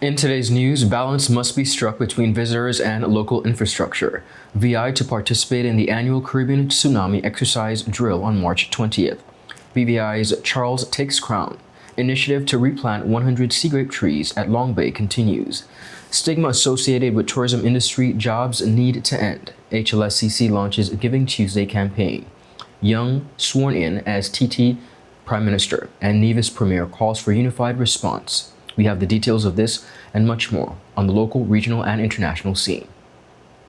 In today's news, balance must be struck between visitors and local infrastructure. VI to participate in the annual Caribbean Tsunami exercise drill on March 20th. BVI'S Charles Takes Crown. Initiative to replant 100 SEAGRAPE trees at Long Bay continues. Stigma associated with tourism industry jobs need to end. HLSCC launches Giving Tuesday campaign. Young sworn in as TT Prime Minister, and NEVIS Premier calls for unified response. We have the details of this and much more on the local, regional, and international scene.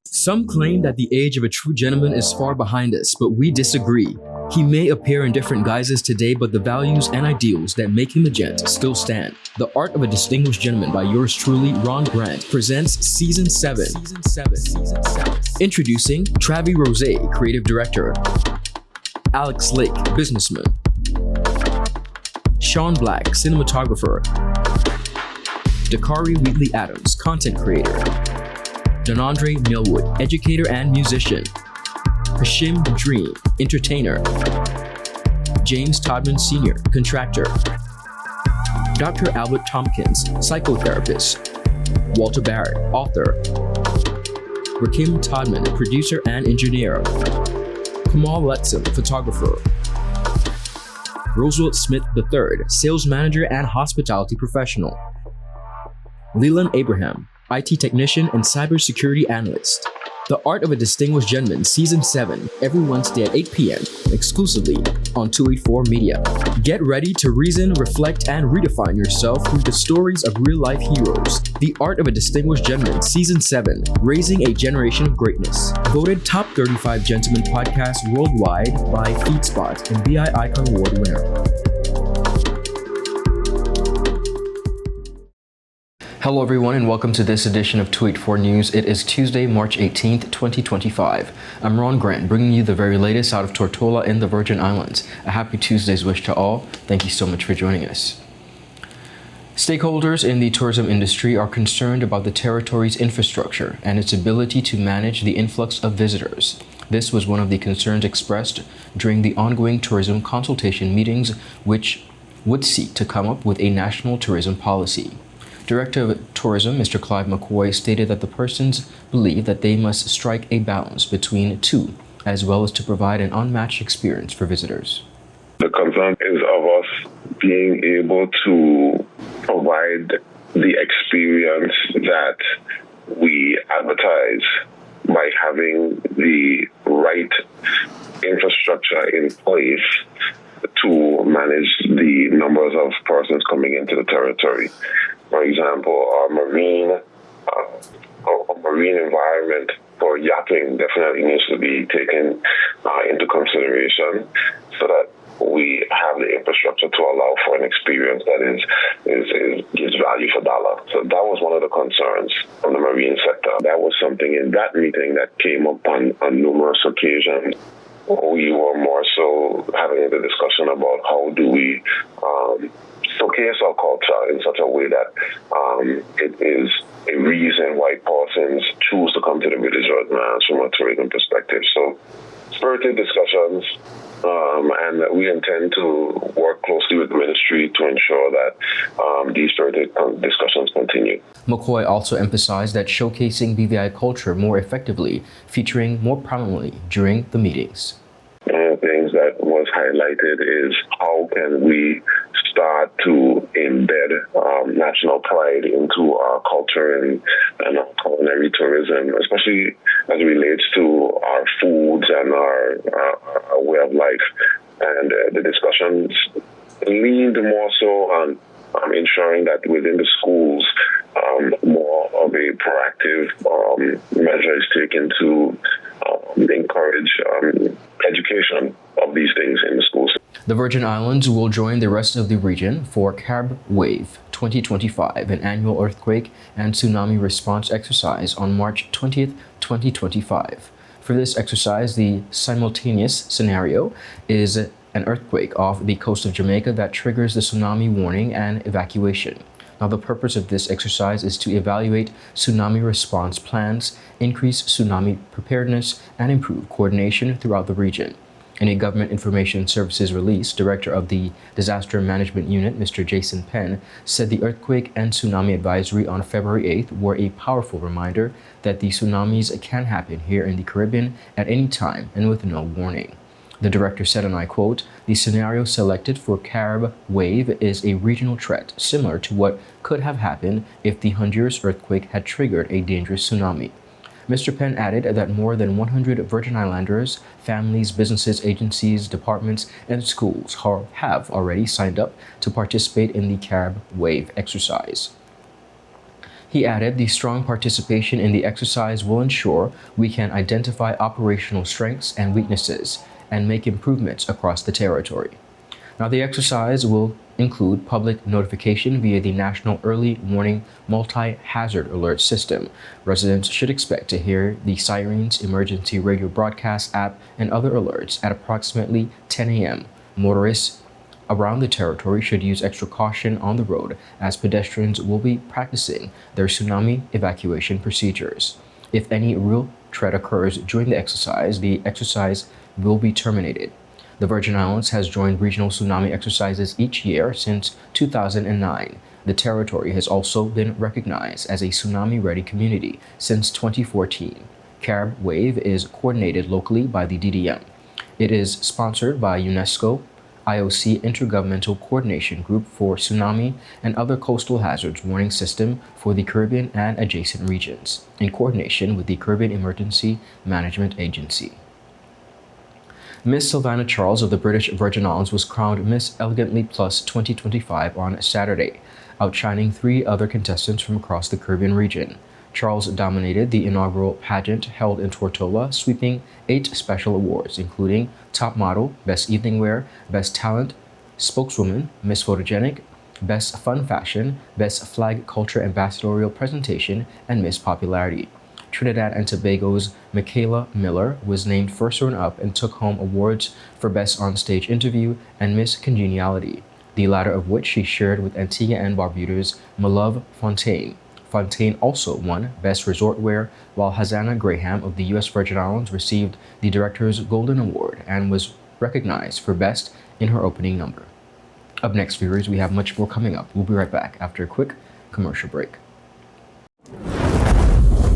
Some claim that the age of a true gentleman is far behind us, but we disagree. He may appear in different guises today, but the values and ideals that make him a gent still stand. The Art of a Distinguished Gentleman by yours truly, Ron Grant, presents Season 7. Introducing Travi Rose, Creative Director. Alex Lake, Businessman. Sean Black, Cinematographer. Dakari Wheatley Adams, Content Creator. Donandre Millwood, Educator and Musician. Hashim Dream, Entertainer. James Todman Sr., Contractor. Dr. Albert Tompkins, Psychotherapist. Walter Barrett, Author. Rakim Todman, Producer and Engineer. Kamal Letson, Photographer. Roosevelt Smith III, Sales Manager and Hospitality Professional. Leland Abraham, IT Technician and Cybersecurity Analyst. The Art of a Distinguished Gentleman, Season 7, every Wednesday at 8 p.m., exclusively on 284 Media. Get ready to reason, reflect, and redefine yourself through the stories of real-life heroes. The Art of a Distinguished Gentleman, Season 7, Raising a Generation of Greatness. Voted Top 35 Gentleman Podcast Worldwide by FeedSpot and BI Icon Award winner. Hello everyone and welcome to this edition of 284 News. It is Tuesday, March 18th, 2025. I'm Ron Grant, bringing you the very latest out of Tortola in the Virgin Islands. A happy Tuesday's wish to all. Thank you so much for joining us. Stakeholders in the tourism industry are concerned about the territory's infrastructure and its ability to manage the influx of visitors. This was one of the concerns expressed during the ongoing tourism consultation meetings, which would seek to come up with a national tourism policy. Director of Tourism, Mr. Clive McCoy, stated that the persons believe that they must strike a balance between two, as well as to provide an unmatched experience for visitors. The concern is of us being able to provide the experience that we advertise by having the right infrastructure in place to manage the numbers of persons coming into the territory. For example, our marine environment for yachting definitely needs to be taken into consideration so that we have the infrastructure to allow for an experience that gives value for dollar. So that was one of the concerns from the marine sector. That was something in that meeting that came up on numerous occasions. We were more so having the discussion about how do we showcase our culture in such a way that it is a reason why persons choose to come to the British Virgin Islands from a tourism perspective. So spirited discussions, and we intend to work closely with the ministry to ensure that these spirited discussions continue. McCoy also emphasized that showcasing BVI culture more effectively, featuring more prominently during the meetings. One of the things that was highlighted is how can we start to embed national pride into our culture and our culinary tourism, especially as it relates to our foods and our way of life. And the discussions leaned more so on ensuring that within the schools, more of a proactive measure is taken to encourage education of these things in the schools. The Virgin Islands will join the rest of the region for Carib Wave 2025, an annual earthquake and tsunami response exercise on March 20th, 2025. For this exercise, the simultaneous scenario is an earthquake off the coast of Jamaica that triggers the tsunami warning and evacuation. Now, the purpose of this exercise is to evaluate tsunami response plans, increase tsunami preparedness, and improve coordination throughout the region. In a Government Information Services release, Director of the Disaster Management Unit, Mr. Jason Penn, said the earthquake and tsunami advisory on February 8th were a powerful reminder that the tsunamis can happen here in the Caribbean at any time and with no warning. The director said, and I quote, "The scenario selected for Carib wave is a regional threat similar to what could have happened if the Honduras earthquake had triggered a dangerous tsunami." Mr. Penn added that more than 100 Virgin Islanders, families, businesses, agencies, departments, and schools have already signed up to participate in the Carib Wave exercise. He added, "The strong participation in the exercise will ensure we can identify operational strengths and weaknesses and make improvements across the territory." Now, the exercise will include public notification via the National Early Warning Multi-Hazard Alert System. Residents should expect to hear the sirens, emergency radio broadcast app, and other alerts at approximately 10 a.m. Motorists around the territory should use extra caution on the road as pedestrians will be practicing their tsunami evacuation procedures. If any real threat occurs during the exercise will be terminated. The Virgin Islands has joined regional tsunami exercises each year since 2009. The territory has also been recognized as a tsunami-ready community since 2014. Carib Wave is coordinated locally by the DDM. It is sponsored by UNESCO, IOC Intergovernmental Coordination Group for Tsunami and Other Coastal Hazards Warning System for the Caribbean and adjacent regions, in coordination with the Caribbean Emergency Management Agency. Miss Sylvana Charles of the British Virgin Islands was crowned Miss Elegantly Plus 2025 on Saturday, outshining 3 other contestants from across the Caribbean region. Charles dominated the inaugural pageant held in Tortola, sweeping 8 special awards, including Top Model, Best Evening Wear, Best Talent, Spokeswoman, Miss Photogenic, Best Fun Fashion, Best Flag Culture Ambassadorial Presentation, and Miss Popularity. Trinidad and Tobago's Michaela Miller was named first runner-up and took home awards for Best On-Stage Interview and Miss Congeniality, the latter of which she shared with Antigua and Barbuda's Malove Fontaine. Fontaine also won Best Resort Wear, while Hazana Graham of the U.S. Virgin Islands received the Director's Golden Award and was recognized for Best in her opening number. Up next, viewers, we have much more coming up. We'll be right back after a quick commercial break.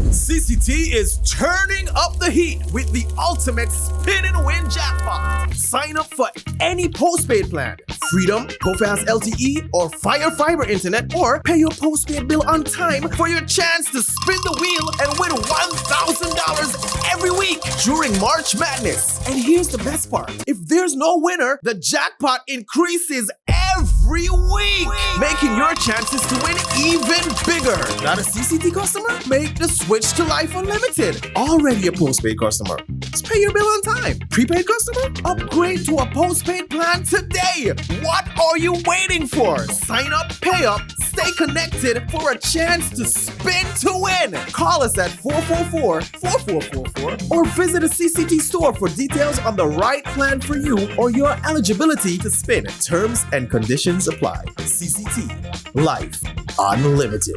CCT is turning up the heat with the ultimate spin and win jackpot. Sign up for any postpaid plan, Freedom, Go Fast LTE, or Fire Fiber Internet, or pay your postpaid bill on time for your chance to spin the wheel and win $1,000 every week during March Madness. And here's the best part. If there's no winner, the jackpot increases every week, making your chances to win even bigger. Not a CCT customer? Make the switch to Life Unlimited. Already a postpaid customer? Just pay your bill on time. Prepaid customer? Upgrade to a postpaid plan today. What are you waiting for? Sign up, pay up, stay connected for a chance to spin to win. Call us at 444-4444 or visit a CCT store for details on the right plan for you or your eligibility to spin. Terms and conditions apply. CCT. Life Unlimited.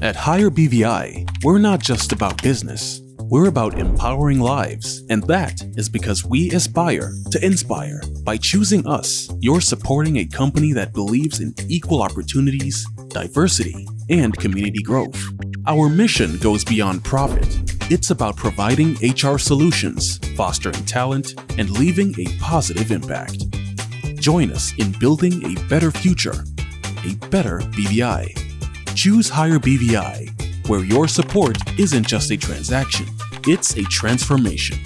At Higher BVI, we're not just about business. We're about empowering lives, and that is because we aspire to inspire. By choosing us, you're supporting a company that believes in equal opportunities, diversity, and community growth. Our mission goes beyond profit. It's about providing HR solutions, fostering talent, and leaving a positive impact. Join us in building a better future, a better BVI. Choose Higher BVI, where your support isn't just a transaction, it's a transformation.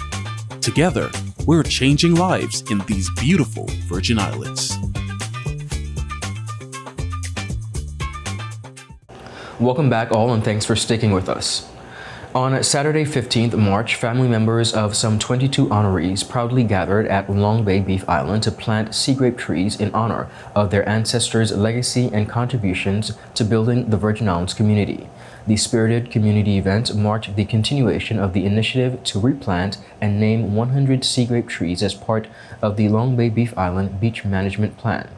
Together, we're changing lives in these beautiful Virgin Islands. Welcome back all, and thanks for sticking with us. On Saturday, 15th March, family members of some 22 honorees proudly gathered at Long Bay Beef Island to plant SEAGRAPE trees in honor of their ancestors' legacy and contributions to building the Virgin Islands community. The spirited community event marked the continuation of the initiative to replant and name 100 SEAGRAPE trees as part of the Long Bay Beef Island Beach Management Plan.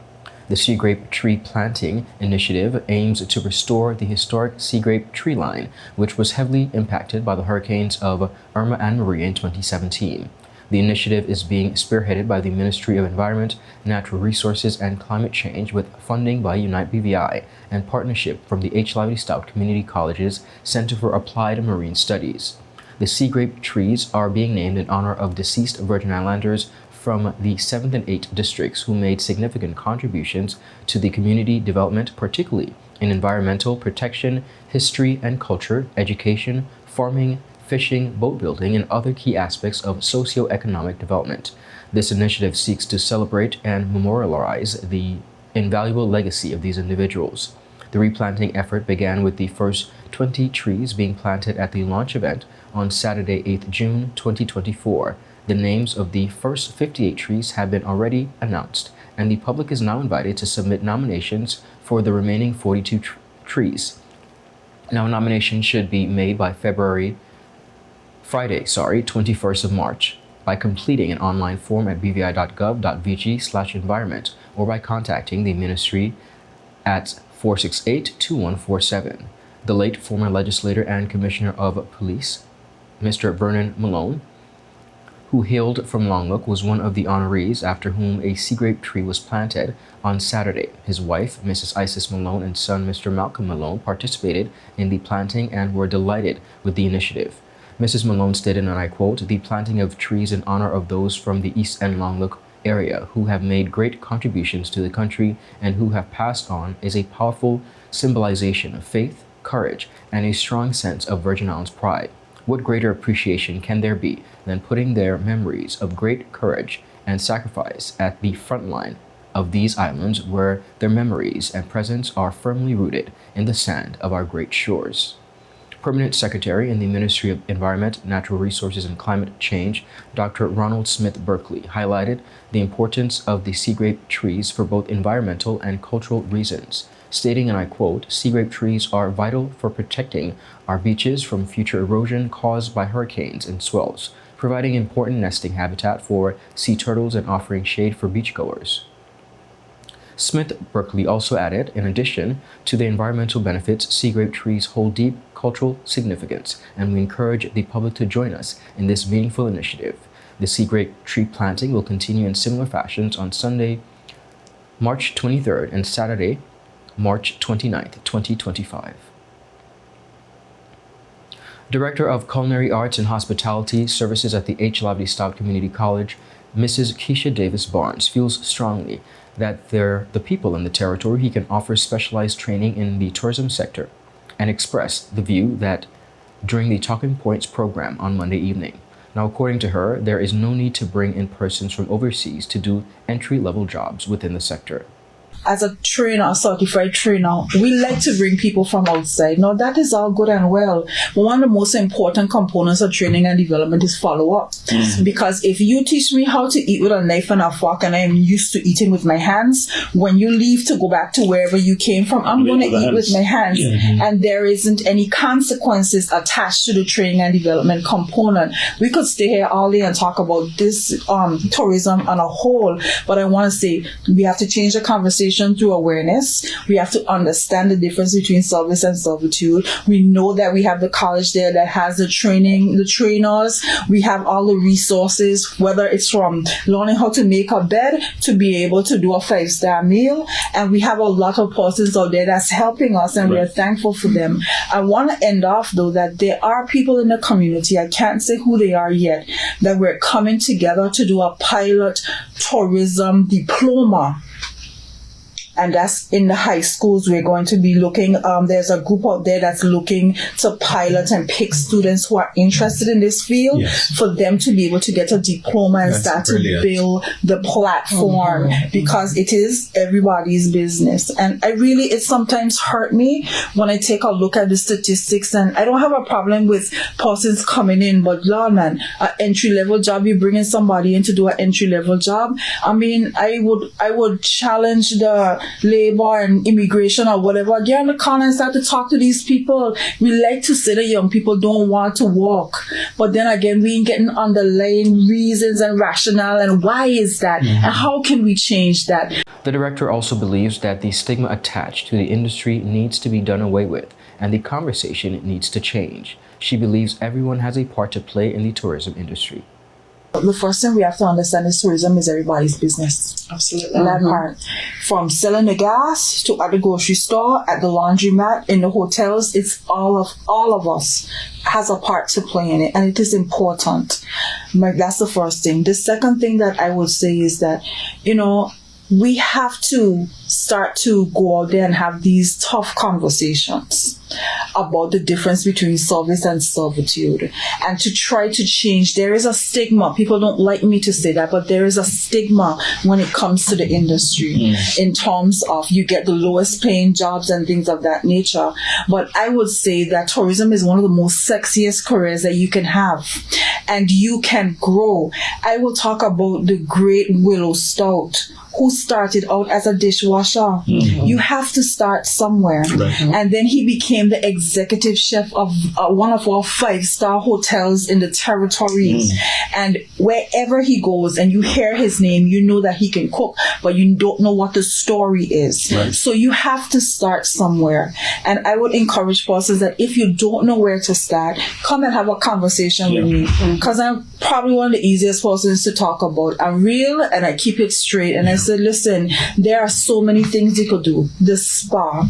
The SEAGRAPE Tree Planting Initiative aims to restore the historic SEAGRAPE tree line, which was heavily impacted by the hurricanes of Irma and Maria in 2017. The initiative is being spearheaded by the Ministry of Environment, Natural Resources, and Climate Change with funding by Unite BVI and partnership from the HLSCC Stout Community College's Center for Applied Marine Studies. The SEAGRAPE trees are being named in honor of deceased Virgin Islanders from the 7th and 8th districts who made significant contributions to the community development, particularly in environmental protection, history and culture, education, farming, fishing, boat building, and other key aspects of socio-economic development. This initiative seeks to celebrate and memorialize the invaluable legacy of these individuals. The replanting effort began with the first 20 trees being planted at the launch event on Saturday, 8th June 2024. The names of the first 58 trees have been already announced, and the public is now invited to submit nominations for the remaining 42 trees. Now, nominations should be made by Friday, 21st of March, by completing an online form at bvi.gov.vg/environment or by contacting the ministry at 468-2147. The late former legislator and Commissioner of Police, Mr. Vernon Malone, who hailed from Longlook, was one of the honorees after whom a SEAGRAPE tree was planted on Saturday. His wife, Mrs. Isis Malone, and son, Mr. Malcolm Malone, participated in the planting and were delighted with the initiative. Mrs. Malone stated, and I quote, "The planting of trees in honor of those from the East End Longlook area who have made great contributions to the country and who have passed on is a powerful symbolization of faith, courage, and a strong sense of Virgin Islands pride. What greater appreciation can there be than putting their memories of great courage and sacrifice at the front line of these islands where their memories and presence are firmly rooted in the sand of our great shores." Permanent Secretary in the Ministry of Environment, Natural Resources, and Climate Change, Dr. Ronald Smith Berkeley, highlighted the importance of the SEAGRAPE trees for both environmental and cultural reasons, stating, and I quote, "SEAGRAPE trees are vital for protecting our beaches from future erosion caused by hurricanes and swells, providing important nesting habitat for sea turtles and offering shade for beachgoers." Smith Berkeley also added, in addition to the environmental benefits, SEAGRAPE trees hold deep cultural significance, and we encourage the public to join us in this meaningful initiative. The SEAGRAPE tree planting will continue in similar fashions on Sunday, March 23rd and Saturday, March 29th, 2025. Director of Culinary Arts and Hospitality Services at the HLSCC Stout Community College, Mrs. Keisha Davis Barnes, feels strongly that the people in the territory he can offer specialized training in the tourism sector, and expressed the view that during the Talking Points program on Monday evening. Now, according to her, there is no need to bring in persons from overseas to do entry-level jobs within the sector. As a trainer, a certified trainer, we like to bring people from outside. Now, that is all good and well, but one of the most important components of training and development is follow-up. Mm-hmm. Because if you teach me how to eat with a knife and a fork and I'm used to eating with my hands, when you leave to go back to wherever you came from, I'm going to eat with my hands. Mm-hmm. And there isn't any consequences attached to the training and development component. We could stay here all day and talk about this tourism on a whole, but I want to say we have to change the conversation through awareness. We have to understand the difference between service and servitude. We know that we have the college there that has the training, the trainers. We have all the resources, whether it's from learning how to make a bed to be able to do a 5-star meal. And we have a lot of persons out there that's helping us, and we're thankful for them. I want to end off, though, that there are people in the community, I can't say who they are yet, that we're coming together to do a pilot tourism diploma. And that's in the high schools. We're going to be looking, there's a group out there that's looking to pilot and pick students who are interested in this field, for them to be able to get a diploma and start to build the platform, because it is everybody's business. And it sometimes hurt me when I take a look at the statistics, and I don't have a problem with persons coming in, but Lord, man, an entry-level job, you're bringing somebody in to do an entry-level job. I mean, I would challenge the labor and immigration or whatever, get on the corner and start to talk to these people. We like to say that young people don't want to work, but then again, we ain't getting underlying reasons and rationale, and why is that, and how can we change that? The director also believes that the stigma attached to the industry needs to be done away with, and the conversation needs to change. She believes everyone has a part to play in the tourism industry. The first thing we have to understand is tourism is everybody's business. Absolutely. That part. From selling the gas to at the grocery store, at the laundromat, in the hotels, it's all of us has a part to play in it, and it is important. That's the first thing. The second thing that I would say is that, we have to start to go out there and have these tough conversations about the difference between service and servitude, and to try to change. There is a stigma. People don't like me to say that, but there is a stigma when it comes to the industry in terms of you get the lowest paying jobs and things of that nature. But I would say that tourism is one of the most sexiest careers that you can have, and you can grow. I will talk about the great Willow Stout, who started out as a dishwasher. You have to start somewhere. And then he became the executive chef of one of our 5-star hotels in the territories. And wherever he goes and you hear his name, you know that he can cook, but you don't know what the story is. So you have to start somewhere. And I would encourage persons that if you don't know where to start, come and have a conversation with me, because I'm probably one of the easiest persons to talk about. I'm real and I keep it straight. And I said, listen, there are so many things you could do. The spa,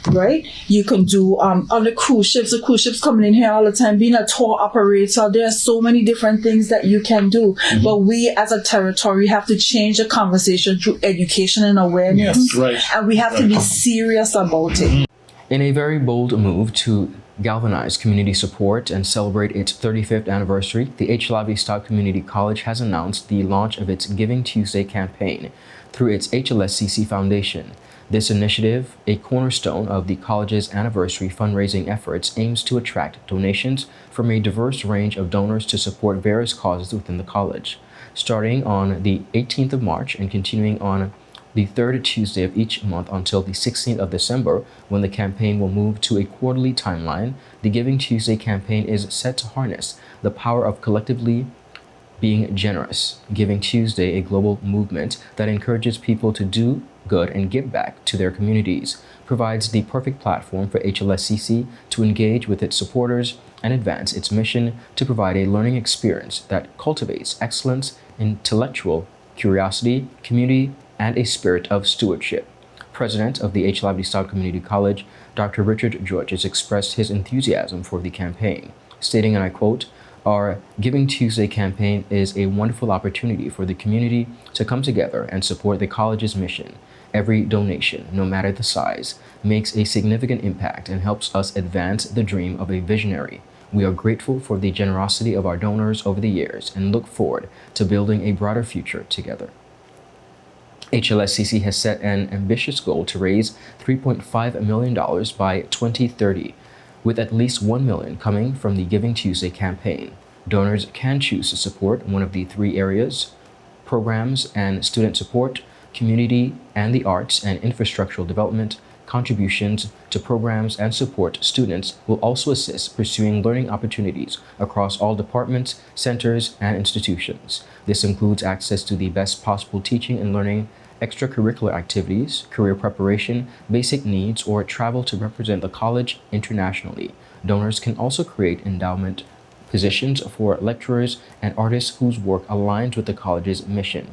right? You can do on the cruise ships coming in here all the time, being a tour operator. There are so many different things that you can do. But we as a territory have to change the conversation through education and awareness. And we have to be serious about it. In a very bold move to galvanize community support and celebrate its 35th anniversary, the HLSCC Community College has announced the launch of its Giving Tuesday campaign through its HLSCC Foundation. This initiative, a cornerstone of the college's anniversary fundraising efforts, aims to attract donations from a diverse range of donors to support various causes within the college. Starting on the 18th of March and continuing on the third Tuesday of each month until the 16th of December, when the campaign will move to a quarterly timeline, the Giving Tuesday campaign is set to harness the power of collectively being generous. Giving Tuesday, a global movement that encourages people to do good and give back to their communities, provides the perfect platform for HLSCC to engage with its supporters and advance its mission to provide a learning experience that cultivates excellence, intellectual curiosity, community, and a spirit of stewardship. President of the HLSCC Community College, Dr. Richard George, has expressed his enthusiasm for the campaign, stating, and I quote, "Our Giving Tuesday campaign is a wonderful opportunity for the community to come together and support the college's mission. Every donation, no matter the size, makes a significant impact and helps us advance the dream of a visionary. We are grateful for the generosity of our donors over the years and look forward to building a brighter future together." HLSCC has set an ambitious goal to raise $3.5 million by 2030, with at least $1 million coming from the Giving Tuesday campaign. Donors can choose to support one of the 3 areas: programs and student support, community and the arts, and infrastructural development. Contributions to programs and support students will also assist pursuing learning opportunities across all departments, centers, and institutions. This includes access to the best possible teaching and learning, extracurricular activities, career preparation, basic needs, or travel to represent the college internationally. Donors can also create endowment positions for lecturers and artists whose work aligns with the college's mission.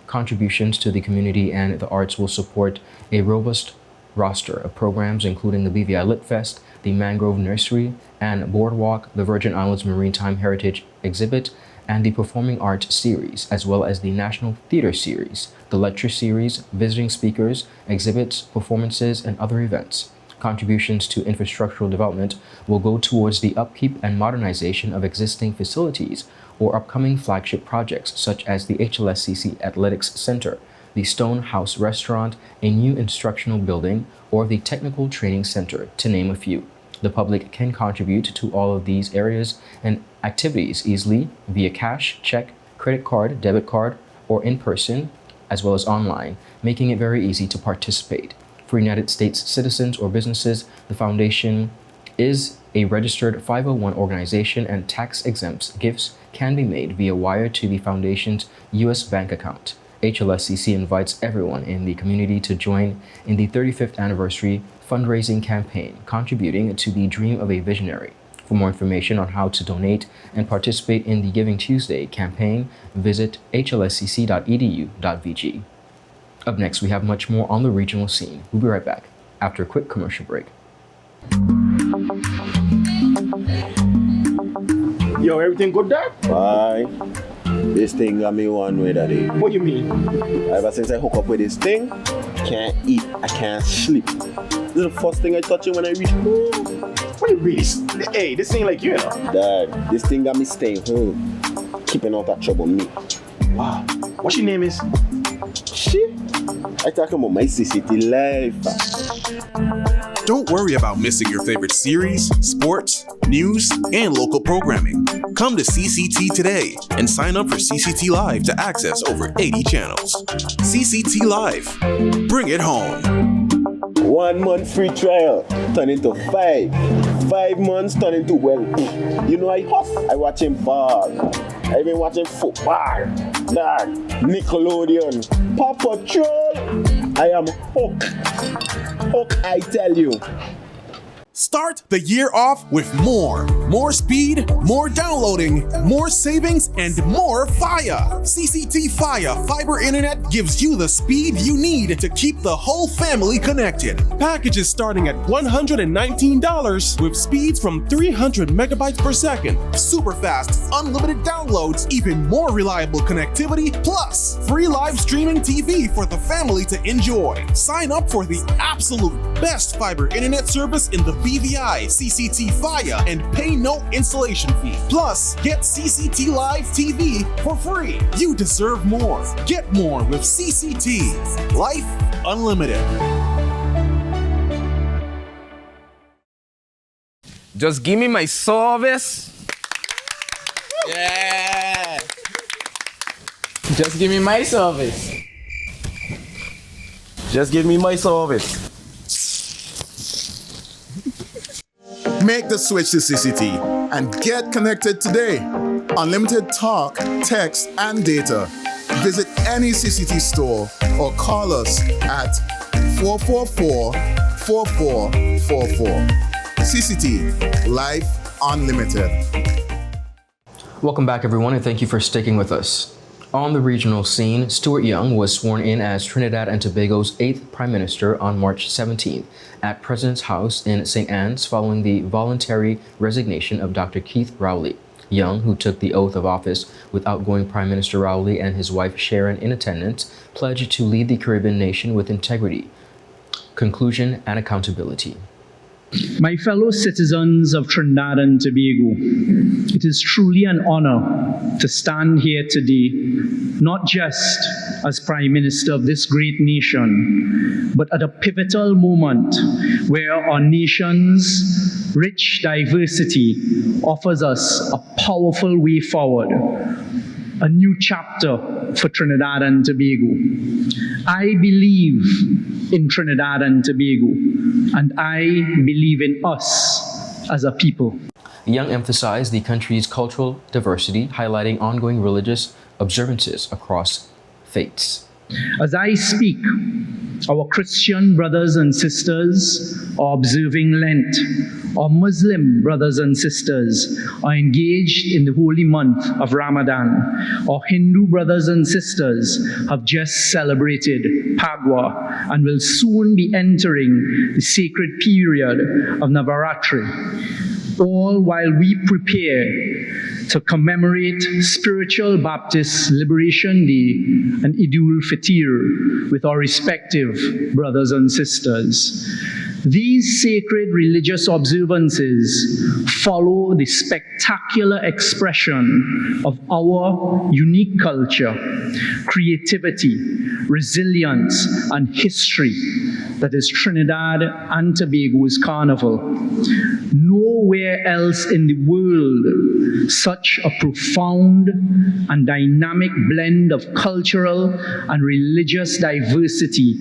Contributions to the community and the arts will support a robust roster of programs including the BVI Lit Fest, the Mangrove Nursery and Boardwalk, the Virgin Islands Maritime Heritage Exhibit, and the Performing Arts Series, as well as the National Theater Series, the Lecture Series, visiting speakers, exhibits, performances, and other events. Contributions to infrastructural development will go towards the upkeep and modernization of existing facilities or upcoming flagship projects such as the HLSCC Athletics Center, the Stone House Restaurant, a new instructional building, or the Technical Training Center, to name a few. The public can contribute to all of these areas and activities easily via cash, check, credit card, debit card, or in person, as well as online, making it very easy to participate. For United States citizens or businesses, the foundation is a registered 501 organization, and tax-exempt gifts can be made via wire to the foundation's U.S. bank account. HLSCC invites everyone in the community to join in the 35th anniversary fundraising campaign, contributing to the dream of a visionary. For more information on how to donate and participate in the Giving Tuesday campaign, visit hLSCC.edu.vg. Up next, we have much more on the regional scene. We'll be right back after a quick commercial break. Yo, everything good there? Bye. This thing got me one way that day. What you mean? Ever since I hook up with this thing, I can't eat, I can't sleep. This is the first thing I touch it when I reach home. What you really? Hey, this ain't like you, you know. Dad, this thing got me staying home, keeping out of trouble me. Wow. What your name is? Shit. I talking about my CCT life. Don't worry about missing your favorite series, sports, news, and local programming. Come to CCT today and sign up for CCT Live to access over 80 channels. CCT Live. Bring it home. 1 month free trial turn into 5. 5 months turn into, well, you know I watching ball. I been watching football. Dad, Nickelodeon, Paw Patrol. I am hooked. Hook, I tell you. Start the year off with more. More speed, more downloading, more savings, and more fire. CCT Fire Fiber Internet gives you the speed you need to keep the whole family connected. Packages starting at $119 with speeds from 300 megabytes per second. Super fast, unlimited downloads, even more reliable connectivity, plus free live streaming TV for the family to enjoy. Sign up for the absolute best fiber internet service in the BVI CCT Fire and pay no installation fee. Plus, get CCT Live TV for free. You deserve more. Get more with CCT. Life Unlimited. Just give me my service. Yeah. Just give me my service. Just give me my service. Make the switch to CCT and get connected today. Unlimited talk, text, and data. Visit any CCT store or call us at 444-4444. CCT, Life Unlimited. Welcome back, everyone, and thank you for sticking with us. On the regional scene, Stuart Young was sworn in as Trinidad and Tobago's 8th Prime Minister on March 17th at President's House in St. Anne's following the voluntary resignation of Dr. Keith Rowley. Young, who took the oath of office with outgoing Prime Minister Rowley and his wife Sharon in attendance, pledged to lead the Caribbean nation with integrity, conclusion, and accountability. My fellow citizens of Trinidad and Tobago, it is truly an honor to stand here today, not just as Prime Minister of this great nation, but at a pivotal moment where our nation's rich diversity offers us a powerful way forward, a new chapter for Trinidad and Tobago. I believe in Trinidad and Tobago, and I believe in us as a people. Young emphasized the country's cultural diversity, highlighting ongoing religious observances across faiths. As I speak, our Christian brothers and sisters are observing Lent. Our Muslim brothers and sisters are engaged in the holy month of Ramadan. Our Hindu brothers and sisters have just celebrated Pagwa and will soon be entering the sacred period of Navaratri, all while we prepare to commemorate Spiritual Baptist Liberation Day and Idul Fitr with our respective brothers and sisters. These sacred religious observances follow the spectacular expression of our unique culture, creativity, resilience, and history that is Trinidad and Tobago's Carnival. Nowhere else in the world such a profound and dynamic blend of cultural and religious diversity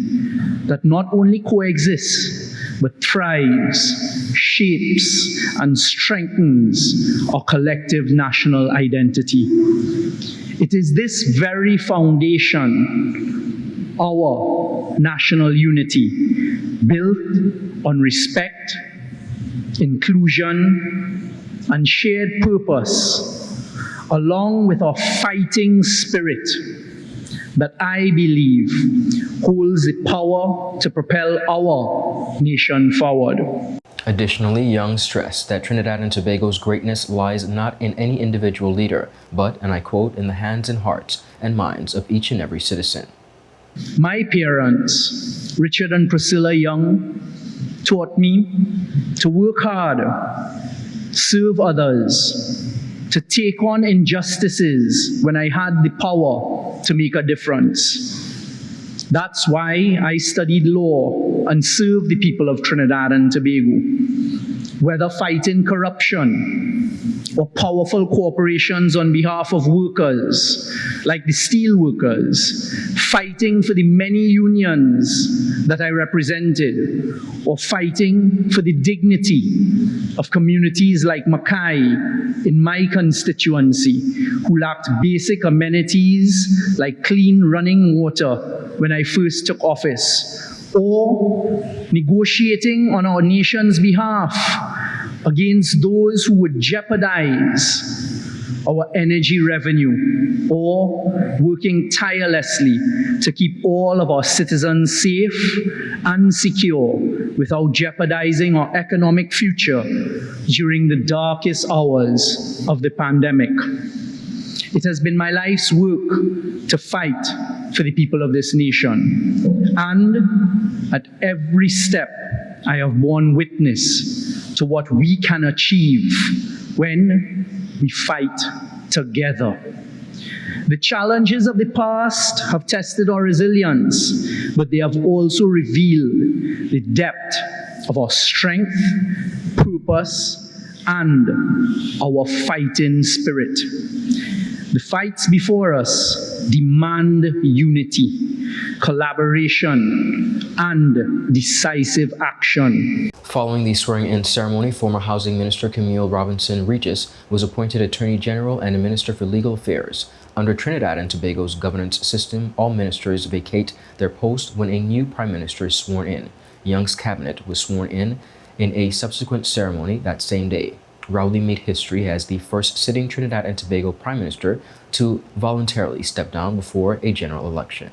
that not only coexists but thrives, shapes, and strengthens our collective national identity. It is this very foundation, our national unity, built on respect, inclusion, and shared purpose, along with our fighting spirit, that I believe holds the power to propel our nation forward. Additionally, Young stressed that Trinidad and Tobago's greatness lies not in any individual leader, but, and I quote, in the hands and hearts and minds of each and every citizen. My parents, Richard and Priscilla Young, taught me to work hard, serve others, to take on injustices when I had the power to make a difference. That's why I studied law and served the people of Trinidad and Tobago. Whether fighting corruption or powerful corporations on behalf of workers, like the steel workers, fighting for the many unions that I represented, or fighting for the dignity of communities like Mackay in my constituency, who lacked basic amenities like clean running water when I first took office, or negotiating on our nation's behalf against those who would jeopardize our energy revenue, or working tirelessly to keep all of our citizens safe and secure without jeopardizing our economic future during the darkest hours of the pandemic. It has been my life's work to fight for the people of this nation. And at every step, I have borne witness to what we can achieve when we fight together. The challenges of the past have tested our resilience, but they have also revealed the depth of our strength, purpose, and our fighting spirit. The fights before us demand unity, collaboration, and decisive action. Following the swearing-in ceremony, former Housing Minister Camille Robinson Regis was appointed Attorney General and Minister for Legal Affairs. Under Trinidad and Tobago's governance system, all ministers vacate their post when a new Prime Minister is sworn in. Young's cabinet was sworn in a subsequent ceremony that same day. Rowley made history as the first sitting Trinidad and Tobago Prime Minister to voluntarily step down before a general election.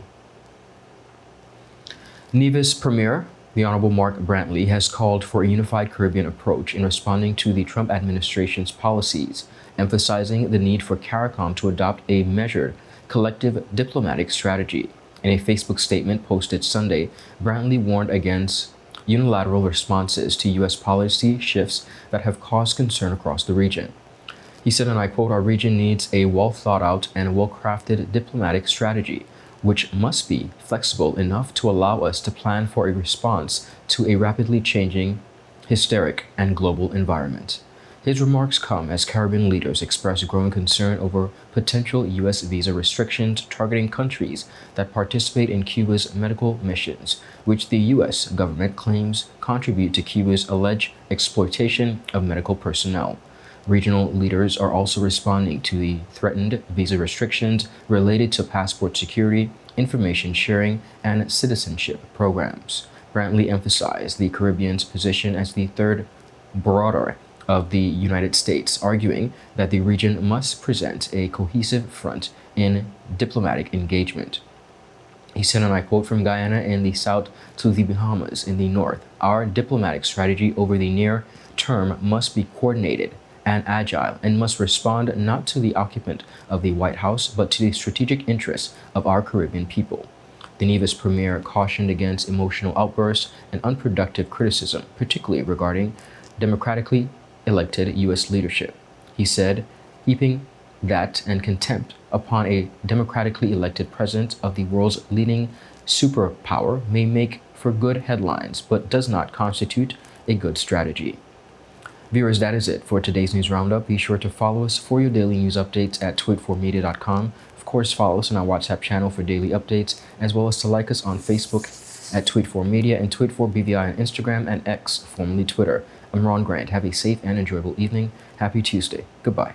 NEVIS Premier, the Honorable Mark Brantley, has called for a unified Caribbean approach in responding to the Trump administration's policies, emphasizing the need for CARICOM to adopt a measured, collective diplomatic strategy. In a Facebook statement posted Sunday, Brantley warned against unilateral responses to U.S. policy shifts that have caused concern across the region. He said, and I quote, "Our region needs a well-thought-out and well-crafted diplomatic strategy, which must be flexible enough to allow us to plan for a response to a rapidly changing, hysteric, and global environment." His remarks come as Caribbean leaders express growing concern over potential U.S. visa restrictions targeting countries that participate in Cuba's medical missions, which the U.S. government claims contribute to Cuba's alleged exploitation of medical personnel. Regional leaders are also responding to the threatened visa restrictions related to passport security, information sharing, and citizenship programs. Brantley emphasized the Caribbean's position as the third brother of the United States, arguing that the region must present a cohesive front in diplomatic engagement. He said, and I quote, "From Guyana in the south to the Bahamas in the north, our diplomatic strategy over the near term must be coordinated and agile and must respond not to the occupant of the White House, but to the strategic interests of our Caribbean people." The NEVIS Premier cautioned against emotional outbursts and unproductive criticism, particularly regarding democratically elected U.S. leadership. He said, heaping that and contempt upon a democratically elected president of the world's leading superpower may make for good headlines, but does not constitute a good strategy. Viewers, that is it for today's news roundup. Be sure to follow us for your daily news updates at tweet4media.com. Of course, follow us on our WhatsApp channel for daily updates, as well as to like us on Facebook at Tweet4Media and Tweet4BVI on Instagram and X, formerly Twitter. I'm Ron Grant. Have a safe and enjoyable evening. Happy Tuesday. Goodbye.